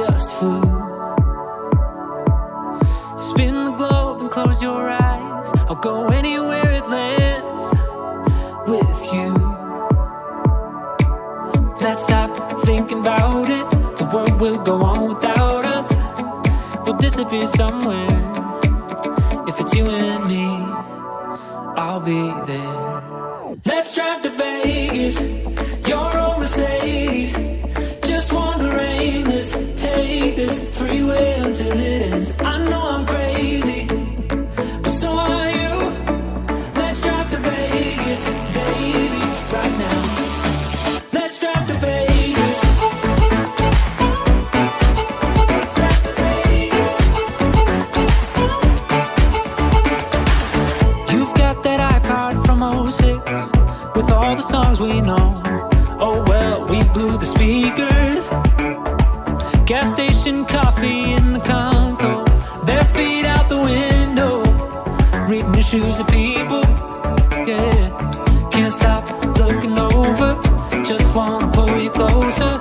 just flew. Spin the globe and close your eyes, I'll go anywhere it lands with you. Let's stop thinking about it, the world will go on without us. We'll disappear somewhere. If it's you and me, I'll be there. Let's drive to Vegas, your old Mercedes. Just wander aimless, take this freeway until it ends. I know I'm crazy, but so are you. Let's drive to Vegas, baby, right now. Let's drive to Vegas. You've got that iPod from '06 with all the songs we know. Oh well, we blew the speakers. Gas station coffee in the console, bare feet out the window, reading issues of people. Yeah, can't stop looking over, just wanna pull you closer.